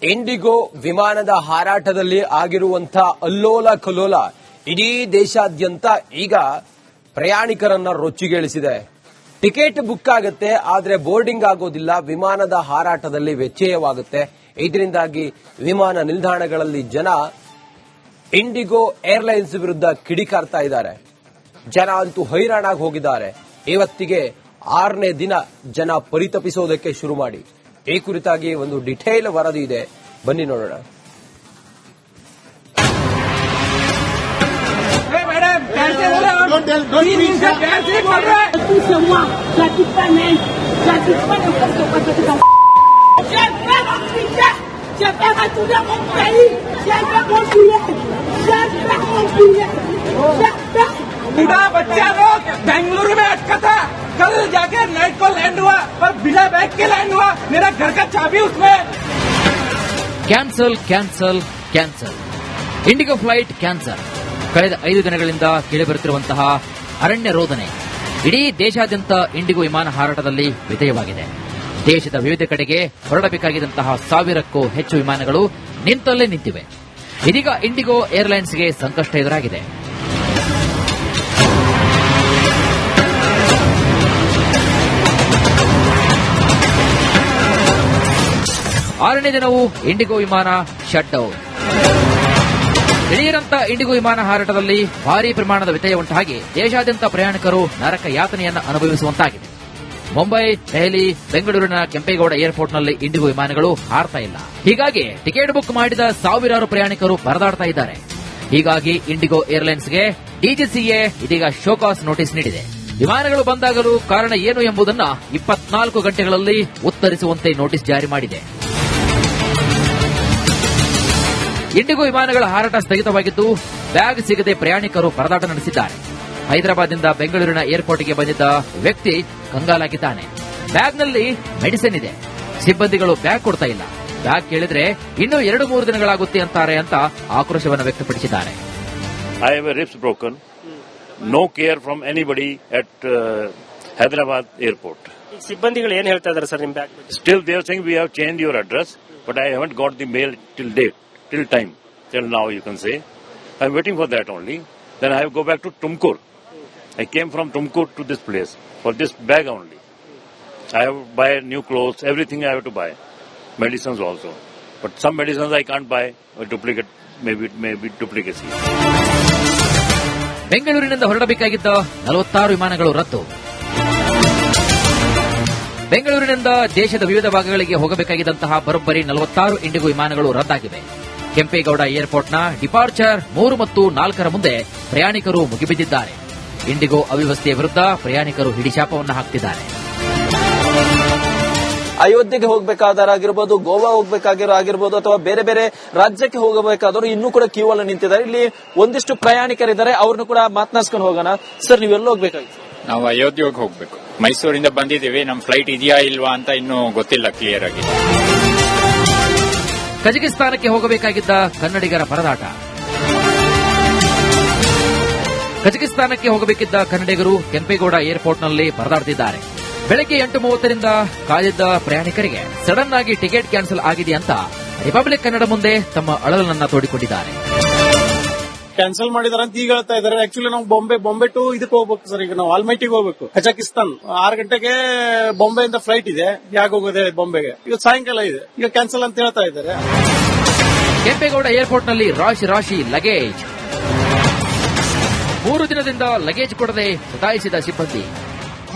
IndiGo ವಿಮಾನದ ಹಾರಾಟದಲ್ಲಿ ಆಗಿರುವಂತಹ ಅಲ್ಲೋಲ ಕಲ್ಲೋಲ ಇಡೀ ದೇಶಾದ್ಯಂತ ಈಗ ಪ್ರಯಾಣಿಕರನ್ನ ರೊಚ್ಚಿಗೇಳಿಸಿದೆ. ಟಿಕೆಟ್ ಬುಕ್ ಆಗುತ್ತೆ, ಆದರೆ ಬೋರ್ಡಿಂಗ್ ಆಗೋದಿಲ್ಲ. ವಿಮಾನದ ಹಾರಾಟದಲ್ಲಿ ವ್ಯತ್ಯಯವಾಗುತ್ತೆ. ಇದರಿಂದಾಗಿ ವಿಮಾನ ನಿಲ್ದಾಣಗಳಲ್ಲಿ ಜನ ಇಂಡಿಗೋ ಏರ್ಲೈನ್ಸ್ ವಿರುದ್ಧ ಕಿಡಿಕಾರ್ತಾ ಇದ್ದಾರೆ. ಜನ ಅಂತೂ ಹೈರಾಣಾಗಿ ಹೋಗಿದ್ದಾರೆ. ಇವತ್ತಿಗೆ 6ನೇ ದಿನ ಜನ ಪರಿತಪಿಸೋದಕ್ಕೆ ಶುರು ಮಾಡಿ. ಈ ಕುರಿತಾಗಿ ಒಂದು ಡಿಟೇಲ್ ವರದಿ ಇದೆ, ಬನ್ನಿ ನೋಡೋಣ. बूढ़ा बच्चा लोग बेंगलुरु में अटका था, कल जाके नाइट को लैंड हुआ और बिना बैग के लैंड हुआ. मेरा घर का चाबी उसमें. Cancel cancel cancel IndiGo flight cancel. ಕಳೆದ 5 ದಿನಗಳಿಂದ ಕೇಳಿಬರುತ್ತಿರುವಂತಹ ಅರಣ್ಯ ರೋದನೆ ಇಡೀ ದೇಶಾದ್ಯಂತ ಇಂಡಿಗೋ ವಿಮಾನ ಹಾರಾಟದಲ್ಲಿ ವ್ಯತ್ಯಯವಾಗಿದೆ. ದೇಶದ ವಿವಿಧ ಕಡೆಗೆ ಹೊರಡಬೇಕಾಗಿದ್ದಂತಹ 1000ಕ್ಕೂ ಹೆಚ್ಚು ವಿಮಾನಗಳು ನಿಂತಲ್ಲೇ ನಿಂತಿವೆ. ಇದೀಗ ಇಂಡಿಗೋ ಏರ್ಲೈನ್ಸ್ಗೆ ಸಂಕಷ್ಟ ಎದುರಾಗಿದೆ. ಆರನೇ ದಿನವೂ ಇಂಡಿಗೋ ವಿಮಾನ ಶಟ್ ಡೌನ್. ದಿಢೀರಂತ ಇಂಡಿಗೋ ವಿಮಾನ ಹಾರಾಟದಲ್ಲಿ ಭಾರೀ ಪ್ರಮಾಣದ ವ್ಯತ್ಯಯ ಉಂಟಾಗಿ ದೇಶಾದ್ಯಂತ ಪ್ರಯಾಣಿಕರು ನರಕ ಯಾತನೆಯನ್ನು ಅನುಭವಿಸುವಂತಾಗಿದೆ. ಮುಂಬೈ, ದೆಹಲಿ, ಬೆಂಗಳೂರಿನ ಕೆಂಪೇಗೌಡ ಏರ್ಪೋರ್ಟ್ನಲ್ಲಿ ಇಂಡಿಗೋ ವಿಮಾನಗಳು ಹಾರ್ತಾ ಇಲ್ಲ. ಹೀಗಾಗಿ ಟಿಕೆಟ್ ಬುಕ್ ಮಾಡಿದ ಸಾವಿರಾರು ಪ್ರಯಾಣಿಕರು ಪರದಾಡ್ತಾ ಇದ್ದಾರೆ. ಹೀಗಾಗಿ ಇಂಡಿಗೋ ಏರ್ಲೈನ್ಸ್ಗೆ ಡಿಜಿಸಿಎ ಇದೀಗ ಶೋಕಾಸ್ ನೋಟಿಸ್ ನೀಡಿದೆ. ವಿಮಾನಗಳು ಬಂದಾಗಲೂ ಕಾರಣ ಏನು ಎಂಬುದನ್ನು 24 ಗಂಟೆಗಳಲ್ಲಿ ಉತ್ತರಿಸುವಂತೆ ನೋಟಿಸ್ ಜಾರಿ ಮಾಡಿದೆ. ಇಂಡಿಗೋ ವಿಮಾನಗಳ ಹಾರಾಟ ಸ್ಥಗಿತವಾಗಿದ್ದು ಬ್ಯಾಗ್ ಸಿಗದೆ ಪ್ರಯಾಣಿಕರು ಪರದಾಟ ನಡೆಸಿದ್ದಾರೆ. ಹೈದರಾಬಾದ್ನಿಂದ ಬೆಂಗಳೂರಿನ ಏರ್ಪೋರ್ಟ್ಗೆ ಬಂದಿದ್ದ ವ್ಯಕ್ತಿ ಕಂಗಾಲಾಗಿದ್ದಾನೆ. ಬ್ಯಾಗ್ನಲ್ಲಿ ಮೆಡಿಸಿನ್ ಇದೆ, ಸಿಬ್ಬಂದಿಗಳು ಬ್ಯಾಗ್ ಕೊಡ್ತಾ ಇಲ್ಲ. ಬ್ಯಾಗ್ ಕೇಳಿದ್ರೆ ಇನ್ನೂ 2-3 ದಿನಗಳಾಗುತ್ತೆ ಅಂತಾರೆ ಅಂತ ಆಕ್ರೋಶವನ್ನು ವ್ಯಕ್ತಪಡಿಸಿದ್ದಾರೆ. I have a ribs broken. No care from anybody at Hyderabad airport. ಸಿಬ್ಬಂದಿಗಳು ಏನು ಹೇಳ್ತಾ ಇದ್ದಾರೆ ಸರ್ ನಿಮ್ಮ ಬ್ಯಾಗ್ ಬಗ್ಗೆ? Still they are saying we have changed your address, but I haven't got the mail till now you can say. I'm waiting for that only. Then I have to go back to Tumkur. I came from Tumkur to this place for this bag only. I have to buy new clothes, everything I have to buy. Medicines also. But some medicines I can't buy, or duplicate, maybe duplicacy. ಬೆಂಗಳೂರಿನಿಂದ ಹೊರಡಬೇಕಾಗಿದ್ದ 46 ವಿಮಾನಗಳು ರದ್ದು. ಬೆಂಗಳೂರಿನಿಂದ ದೇಶದ ವಿವಿಧ ಭಾಗಗಳಿಗೆ ಹೋಗಬೇಕಾಗಿದ್ದಂತಹ ಬರೋಬ್ಬರಿ 46 IndiGo ವಿಮಾನಗಳು ರದ್ದಾಗಿವೆ. Kempegowda ಏರ್ಪೋರ್ಟ್ನ departure 3 ಮತ್ತು 4ರ ಮುಂದೆ ಪ್ರಯಾಣಿಕರು ಮುಗಿಬಿದ್ದಿದ್ದಾರೆ. ಇಂಡಿಗೋ ಅವ್ಯವಸ್ಥೆಯ ವಿರುದ್ಧ ಪ್ರಯಾಣಿಕರು ಹಿಡಿಶಾಪವನ್ನು ಹಾಕ್ತಿದ್ದಾರೆ. ಅಯೋಧ್ಯೆಗೆ ಹೋಗಬೇಕಾದರಾಗಿರ್ಬೋದು, ಗೋವಾ ಹೋಗಬೇಕಾಗಿರ್ಬೋದು, ಅಥವಾ ಬೇರೆ ಬೇರೆ ರಾಜ್ಯಕ್ಕೆ ಹೋಗಬೇಕಾದವರು ಇನ್ನೂ ಕೂಡ ಕ್ಯೂ ಅಲ್ಲಿ ನಿಂತಿದ್ದಾರೆ. ಇಲ್ಲಿ ಒಂದಿಷ್ಟು ಪ್ರಯಾಣಿಕರಿದ್ದಾರೆ, ಅವ್ರನ್ನು ಕೂಡ ಮಾತನಾಡ್ಸ್ಕೊಂಡು ಹೋಗೋಣ. ಸರ್, ನೀವೆಲ್ಲ ಹೋಗ್ಬೇಕಾಗಿತ್ತು? ನಾವು ಅಯೋಧ್ಯೆಗೆ ಹೋಗ್ಬೇಕು. ಮೈಸೂರಿಂದ ಬಂದಿದ್ದೀವಿ. ನಮ್ ಫ್ಲೈಟ್ ಇದೆಯಾ ಇಲ್ವಾ ಅಂತ ಇನ್ನೂ ಗೊತ್ತಿಲ್ಲ ಕ್ಲಿಯರ್ ಆಗಿ. ಕಜಕಿಸ್ತಾನಕ್ಕೆ ಹೋಗಬೇಕಾಗಿದ್ದ ಕನ್ನಡಿಗರ ಪರದಾಟ. ಕಜಕಿಸ್ತಾನಕ್ಕೆ ಹೋಗಬೇಕಿದ್ದ ಕನ್ನಡಿಗರು ಕೆಂಪೇಗೌಡ ಏರ್ಪೋರ್ಟ್ನಲ್ಲಿ ಪರದಾಡ್ತಿದ್ದಾರೆ. ಬೆಳಗ್ಗೆ 8:30ರಿಂದ ಕಾದಿದ್ದ ಪ್ರಯಾಣಿಕರಿಗೆ ಸಡನ್ ಆಗಿ ಟಿಕೆಟ್ ಕ್ಯಾನ್ಸಲ್ ಆಗಿದೆ ಅಂತ ರಿಪಬ್ಲಿಕ್ ಕನ್ನಡ ಮುಂದೆ ತಮ್ಮ ಅಳಲನ್ನ ತೋಡಿಕೊಂಡಿದ್ದಾರೆ. ಕ್ಯಾನ್ಸಲ್ ಮಾಡಿದಾರೆ ಅಂತ ಈಗ ಹೇಳ್ತಾ ಇದಾರೆ. ಆಕ್ಚುಲಿ ನಾವು ಬಾಂಬೆ ಟು ಇದಕ್ಕೆ ಹೋಗ್ಬೇಕು ಸರ್. ಈಗ ನಾವು ಆಲ್ಮೈಟಿಗೆ ಹೋಗ್ಬೇಕು, ಕಜಕಿಸ್ತಾನ್. 6 ಗಂಟೆಗೆ ಬಾಂಬೆಯಿಂದ ಫ್ಲೈಟ್ ಇದೆ. ಯಾಕೆ ಹೋಗೋದೆ ಬಾಂಬೆಗೆ? ಈಗ ಸಾಯಂಕಾಲ ಇದೆ, ಈಗ ಕ್ಯಾನ್ಸಲ್ ಅಂತ ಹೇಳ್ತಾ ಇದ್ದಾರೆ. ಕೆಂಪೇಗೌಡ ಏರ್ಪೋರ್ಟ್ನಲ್ಲಿ ರಾಶಿ ಲಗೇಜ್. 3 ದಿನದಿಂದ ಲಗೇಜ್ ಕೊಡದೆ ಸತಾಯಿಸಿದ ಸಿಬ್ಬಂದಿ.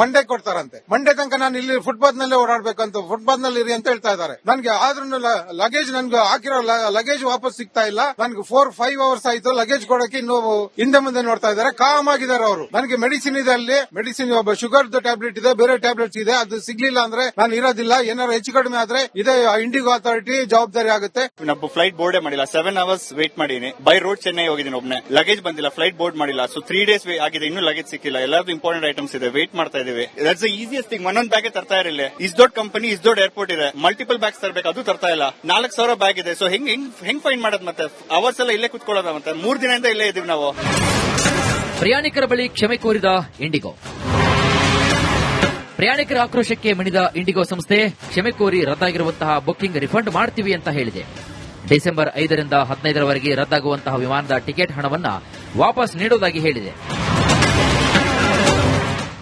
ಮಂಡೇ ಕೊಡ್ತಾರಂತೆ. ಮಂಡೇ ತನಕ ನಾನು ಇಲ್ಲಿ ಫುಟ್ಪಾತ್ ನಲ್ಲಿ ಓಡಾಡ್ಬೇಕಂತ, ಫುಟ್ಪಾತ್ ನಲ್ಲಿ ಇರಿ ಅಂತ ಹೇಳ್ತಾ ಇದ್ದಾರೆ. ನನ್ಗೆ ಆದ್ರೂ ಲಗೇಜ್ ನನ್ಗೆ ಹಾಕಿರೋ ಲಗೇಜ್ ವಾಪಸ್ ಸಿಗ್ತಾ ಇಲ್ಲ. ನನ್ಗೆ 4-5 ಅವರ್ಸ್ ಆಯ್ತು ಲಗೇಜ್ ಕೊಡಕ್ಕೆ. ಇನ್ನು ಹಿಂದೆ ಮುಂದೆ ನೋಡ್ತಾ ಇದ್ದಾರೆ, ಕಾಮ್ ಆಗಿದ್ದಾರೆ ಅವರು. ನನಗೆ ಮೆಡಿಸಿನ್ ಇದೆ, ಅಲ್ಲಿ ಮೆಡಿಸಿನ್ ಶುಗರ್ ಟ್ಯಾಬ್ಲೆಟ್ ಇದೆ, ಬೇರೆ ಟ್ಯಾಬ್ಲೆಟ್ಸ್ ಇದೆ. ಅದು ಸಿಗ್ಲಿಲ್ಲ ಅಂದ್ರೆ ನಾನು ಇರೋದಿಲ್ಲ. ಏನಾದ್ರು ಹೆಚ್ಚು ಕಡಿಮೆ ಆದ್ರೆ ಇದೇ ಇಂಡಿಗೋ ಅಥಾರಿಟಿ ಜವಾಬ್ದಾರಿ ಆಗುತ್ತೆ. ನಮ್ಮ ಫ್ಲೈಟ್ ಬೋರ್ಡೇ ಮಾಡಿಲ್ಲ. 7 ಅವರ್ಸ್ ವೇಟ್ ಮಾಡಿದೀನಿ. ಬೈ ರೋಡ್ ಚೆನ್ನೈ ಹೋಗಿದ್ದೀನಿ ಒಬ್ಬನೇ. ಲಗೇಜ್ ಬಂದಿಲ್ಲ, ಫ್ಲೈಟ್ ಬೋರ್ಡ್ ಮಾಡಿಲ್ಲ. ಸೊ 3 ಡೇಸ್ ಆಗಿದೆ, ಇನ್ನೂ ಲಗೇಜ್ ಸಿಕ್ಕಿಲ್ಲ. ಎಲ್ಲಾದ್ರು ಇಂಪಾರ್ಟೆಂಟ್ ಐಟಮ್ಸ್ ಇದೆ, ವೇಟ್ ಮಾಡ್ತಾ ಇದೀವಿ. That's the easiest thing. ಒಂದೊಂದು ಬ್ಯಾಗ್ ತರ್ತಾ ಇರಲಿಲ್ಲ. ಇಸ್ ದೊಡ್ಡ ಕಂಪನಿ, ಇಸ್ ದೊಡ್ಡ ಏರ್ಪೋರ್ಟ್ ಇದೆ, ಮಲ್ಟಿಪಲ್ ಬ್ಯಾಗ್ಸ್ ತರಬೇಕು, ಅದು ತರ್ತಾ ಇಲ್ಲ. 4,000 ಬ್ಯಾಗ್ ಇದೆ. ಸೊ ಹೆಂಗ್ ಫೈಂಡ್ ಮಾಡೋದು? ಮತ್ತೆ ಅವರ್ಸ್ ಎಲ್ಲ ಇಲ್ಲೇ ಕುತ್ಕೊಳ್ಳೋದ? ಮತ್ತೆ 3 ದಿನದಿಂದ ಇಲ್ಲೇ ಇದೀವಿ ನಾವು. ಪ್ರಯಾಣಿಕರ ಬಳಿ ಕ್ಷಮೆ ಕೋರಿದ ಇಂಡಿಗೋ. ಪ್ರಯಾಣಿಕರ ಆಕ್ರೋಶಕ್ಕೆ ಮಣಿದ ಇಂಡಿಗೋ ಸಂಸ್ಥೆ ಕ್ಷಮೆ ಕೋರಿ ರದ್ದಾಗಿರುವಂತಹ ಬುಕಿಂಗ್ ರಿಫಂಡ್ ಮಾಡ್ತೀವಿ ಅಂತ ಹೇಳಿದೆ. ಡಿಸೆಂಬರ್ 5ರಿಂದ 15ರವರೆಗೆ ರದ್ದಾಗುವಂತಹ ವಿಮಾನದ ಟಿಕೆಟ್ ಹಣವನ್ನು ವಾಪಸ್ ನೀಡುವುದಾಗಿ ಹೇಳಿದೆ.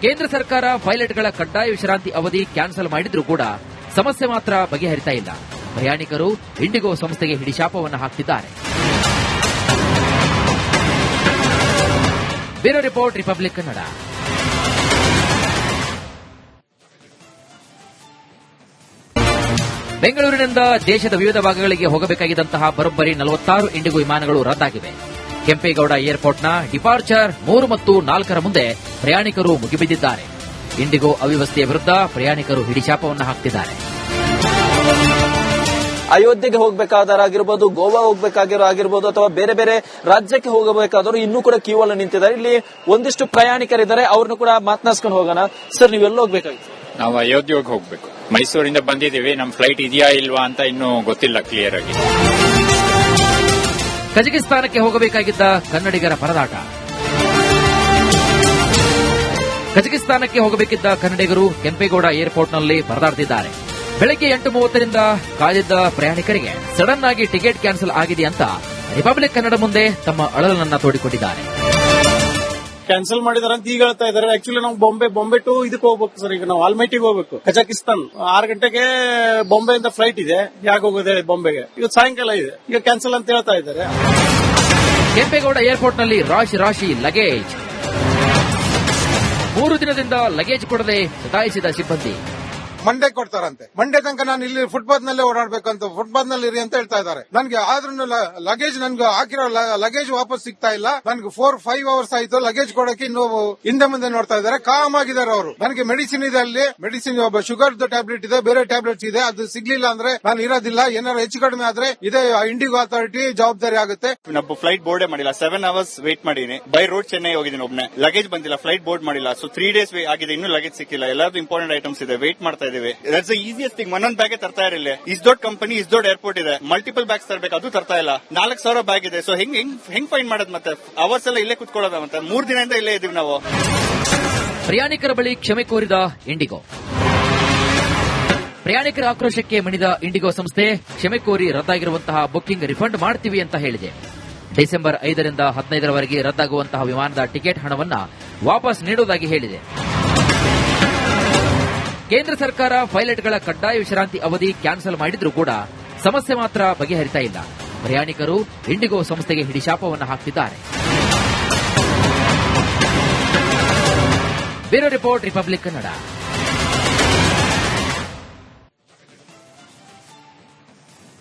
ಕೇಂದ್ರ ಸರ್ಕಾರ ಪೈಲಟ್ಗಳ ಕಡ್ಡಾಯ ವಿಶ್ರಾಂತಿ ಅವಧಿ ಕ್ಯಾನ್ಸಲ್ ಮಾಡಿದ್ರೂ ಕೂಡ ಸಮಸ್ಯೆ ಮಾತ್ರ ಬಗೆಹರಿತಾ ಇಲ್ಲ. ಪ್ರಯಾಣಿಕರು ಇಂಡಿಗೋ ಸಂಸ್ಥೆಗೆ ಹಿಡಿಶಾಪವನ್ನು ಹಾಕ್ತಿದ್ದಾರೆ. Bureau report, republic Kannada. ಬೆಂಗಳೂರಿನಿಂದ ದೇಶದ ವಿವಿಧ ಭಾಗಗಳಿಗೆ ಹೋಗಬೇಕಾಗಿದ್ದಂತಹ ಬರೋಬ್ಬರಿ 46 ಇಂಡಿಗೋ ವಿಮಾನಗಳು ರದ್ದಾಗಿವೆ. ಕೆಂಪೇಗೌಡ ಏರ್ಪೋರ್ಟ್ನ ಡಿಪಾರ್ಚರ್ 3 ಮತ್ತು 4ರ ಮುಂದೆ ಪ್ರಯಾಣಿಕರು ಮುಗಿಬಿದ್ದಿದ್ದಾರೆ. ಇಂಡಿಗೋ ಅವ್ಯವಸ್ಥೆಯ ವಿರುದ್ಧ ಪ್ರಯಾಣಿಕರು ಹಿಡಿಶಾಪವನ್ನು ಹಾಕ್ತಿದ್ದಾರೆ. ಅಯೋಧ್ಯೆಗೆ ಹೋಗಬೇಕಾದವರಾಗಿರ್ಬೋದು, ಗೋವಾ ಹೋಗಬೇಕಾಗಿರೋದು ಅಥವಾ ಬೇರೆ ಬೇರೆ ರಾಜ್ಯಕ್ಕೆ ಹೋಗಬೇಕಾದವರು ಇನ್ನೂ ಕೂಡ ಕ್ಯೂ ಅಲ್ಲಿ ನಿಂತಿದ್ದಾರೆ. ಇಲ್ಲಿ ಒಂದಿಷ್ಟು ಪ್ರಯಾಣಿಕರಿದ್ದಾರೆ, ಅವ್ರನ್ನು ಕೂಡ ಮಾತನಾಡ್ಸ್ಕೊಂಡು ಹೋಗೋಣ. ಸರ್, ನೀವೆಲ್ಲ ಹೋಗ್ಬೇಕಾಗಿತ್ತು? ನಾವು ಅಯೋಧ್ಯೆಗೆ ಹೋಗ್ಬೇಕು. ಮೈಸೂರಿಂದ ಬಂದಿದ್ದೀವಿ. ನಮ್ ಫ್ಲೈಟ್ ಇದೆಯಾ ಇಲ್ವಾ ಅಂತ ಇನ್ನೂ ಗೊತ್ತಿಲ್ಲ ಕ್ಲಿಯರ್ ಆಗಿ. ಕಜಕಿಸ್ತಾನಕ್ಕೆ ಹೋಗಬೇಕಾಗಿದ್ದ ಕನ್ನಡಿಗರ ಪರದಾಟ. ಕಜಕಿಸ್ತಾನಕ್ಕೆ ಹೋಗಬೇಕಿದ್ದ ಕನ್ನಡಿಗರು ಕೆಂಪೇಗೌಡ ಏರ್ಪೋರ್ಟ್ನಲ್ಲಿ ಪರದಾಡ್ತಿದ್ದಾರೆ. ಬೆಳಗ್ಗೆ 8:30ರಿಂದ ಕಾದಿದ್ದ ಪ್ರಯಾಣಿಕರಿಗೆ ಸಡನ್ ಆಗಿ ಟಿಕೆಟ್ ಕ್ಯಾನ್ಸಲ್ ಆಗಿದೆ ಅಂತ ರಿಪಬ್ಲಿಕ್ ಕನ್ನಡ ಮುಂದೆ ತಮ್ಮ ಅಳಲನ್ನ ತೋಡಿಕೊಂಡಿದ್ದಾರೆ. ಕ್ಯಾನ್ಸಲ್ ಮಾಡಿದಾರೆ ಅಂತ ಈಗ ಹೇಳ್ತಾ ಇದಾರೆ. ಆಕ್ಚುಲಿ ನಾವು ಬಾಂಬೆ ಟು ಇದಕ್ಕೆ ಹೋಗ್ಬೇಕು ಸರ್. ಈಗ ನಾವು ಆಲ್ಮೈಟಿಗೆ ಹೋಗ್ಬೇಕು, ಕಜಕಿಸ್ತಾನ್. 6 ಗಂಟೆಗೆ ಬಾಂಬೆಯಿಂದ ಫ್ಲೈಟ್ ಇದೆ. ಯಾಕೆ ಹೋಗೋದು ಬಾಂಬೆಗೆ? ಇವತ್ತು ಸಾಯಂಕಾಲ ಇದೆ. ಈಗ ಕ್ಯಾನ್ಸಲ್ ಅಂತ ಹೇಳ್ತಾ ಇದ್ದಾರೆ. ಕೆಂಪೇಗೌಡ ಏರ್ಪೋರ್ಟ್ನಲ್ಲಿ ರಾಶಿ ಲಗೇಜ್. 3 ದಿನದಿಂದ ಲಗೇಜ್ ಕೊಡದೆ ಸತಾಯಿಸಿದ ಸಿಬ್ಬಂದಿ. ಮಂಡೇ ಕೊಡ್ತಾರಂತೆ. ಮಂಡೇ ತನಕ ನಾನು ಇಲ್ಲಿ ಫುಟ್ಪಾತ್ ನಲ್ಲೇ ಓಡಾಡ್ಬೇಕಂತ, ಫುಟ್ಪಾತ್ ನಲ್ಲಿ ಇರಿ ಅಂತ ಹೇಳ್ತಾ ಇದ್ದಾರೆ. ನನ್ಗೆ ಆದ್ರೂ ಲಗೇಜ್ ನನ್ಗೆ ಹಾಕಿರೋ ಲಗೇಜ್ ವಾಪಸ್ ಸಿಗ್ತಾ ಇಲ್ಲ. ನನ್ಗೆ 4-5 ಅವರ್ಸ್ ಆಯ್ತು ಲಗೇಜ್ ಕೊಡಕ್ಕೆ. ಇನ್ನು ಹಿಂದೆ ಮುಂದೆ ನೋಡ್ತಾ ಇದ್ದಾರೆ, ಕಾಮ್ ಆಗಿದ್ದಾರೆ ಅವರು. ನನಗೆ ಮೆಡಿಸಿನ್ ಇದೆ, ಅಲ್ಲಿ ಮೆಡಿಸಿನ್ ಶುಗರ್ ಟ್ಯಾಬ್ಲೆಟ್ ಇದೆ, ಬೇರೆ ಟ್ಯಾಬ್ಲೆಟ್ಸ್ ಇದೆ. ಅದು ಸಿಗ್ಲಿಲ್ಲ ಅಂದ್ರೆ ನಾನು ಇರೋದಿಲ್ಲ. ಏನಾದ್ರು ಹೆಚ್ಚು ಕಡಿಮೆ ಆದ್ರೆ ಇದೇ ಇಂಡಿಗೋ ಅಥಾರಿಟಿ ಜವಾಬ್ದಾರಿ ಆಗುತ್ತೆ. ನಾವು ಫ್ಲೈಟ್ ಬೋರ್ಡೇ ಮಾಡಿಲ್ಲ. 7 ಅವರ್ಸ್ ವೇಟ್ ಮಾಡಿದೀನಿ. ಬೈ ರೋಡ್ ಚೆನ್ನೈ ಹೋಗಿದ್ದೀನಿ ಒಬ್ಬನೇ. ಲಗೇಜ್ ಬಂದಿಲ್ಲ, ಫ್ಲೈಟ್ ಬೋರ್ಡ್ ಮಾಡಿಲ್ಲ. ಸೊ 3 ಡೇಸ್ ಆಗಿದೆ, ಇನ್ನೂ ಲಗೇಜ್ ಸಿಕ್ಕಿಲ್ಲ. ಎಲ್ಲಾದ್ರೂ ಇಂಪಾರ್ಟೆಂಟ್ ಐಟಮ್ಸ್ ಇದೆ, ವೇಟ್ ಮಾಡ್ತಾ ಇದೀವಿ. That's the easiest thing. ಒಂದೊಂದು ಬ್ಯಾಗ್ ತರ್ತಾ ಇರಲಿಲ್ಲ. ಇಸ್ ದೊಡ್ಡ ಕಂಪನಿ, ಇಸ್ ದೊಡ್ಡ ಏರ್ಪೋರ್ಟ್ ಇದೆ. ಮಲ್ಟಿಪಲ್ ಬ್ಯಾಗ್ಸ್ ತರಬೇಕು, ಅದು ತರ್ತಾ ಇಲ್ಲ. 4,000 ಬ್ಯಾಗ್ ಇದೆ. ಸೊ ಹೆಂಗ್ ಫೈಂಡ್ ಮಾಡೋದು? ಮತ್ತೆ ಅವರ್ಸ್ ಎಲ್ಲ ಇಲ್ಲೇ ಕುತ್ಕೊಳ್ಳೋದ? ಮತ್ತೆ 3 ದಿನದಿಂದ ಇಲ್ಲೇ ಇದೀವಿ ನಾವು. ಪ್ರಯಾಣಿಕರ ಬಳಿ ಕ್ಷಮೆ ಕೋರಿದ ಇಂಡಿಗೋ. ಪ್ರಯಾಣಿಕರ ಆಕ್ರೋಶಕ್ಕೆ ಮಣಿದ ಇಂಡಿಗೋ ಸಂಸ್ಥೆ ಕ್ಷಮೆ ಕೋರಿ ರದ್ದಾಗಿರುವಂತಹ ಬುಕಿಂಗ್ ರಿಫಂಡ್ ಮಾಡ್ತೀವಿ ಅಂತ ಹೇಳಿದೆ. ಡಿಸೆಂಬರ್ 5ರಿಂದ 15ರವರೆಗೆ ರದ್ದಾಗುವಂತಹ ವಿಮಾನದ ಟಿಕೆಟ್ ಹಣವನ್ನು ವಾಪಸ್ ನೀಡುವುದಾಗಿ ಹೇಳಿದೆ. ಕೇಂದ್ರ ಸರ್ಕಾರ ಪೈಲಟ್ಗಳ ಕಡ್ಡಾಯ ವಿಶ್ರಾಂತಿ ಅವಧಿ ಕ್ಯಾನ್ಸಲ್ ಮಾಡಿದ್ರೂ ಕೂಡ ಸಮಸ್ಯೆ ಮಾತ್ರ ಬಗೆಹರಿತಾ ಇಲ್ಲ. ಪ್ರಯಾಣಿಕರು ಇಂಡಿಗೋ ಸಂಸ್ಥೆಗೆ ಹಿಡಿಶಾಪವನ್ನು ಹಾಕ್ತಿದ್ದಾರೆ. Bureau report, republic Kannada.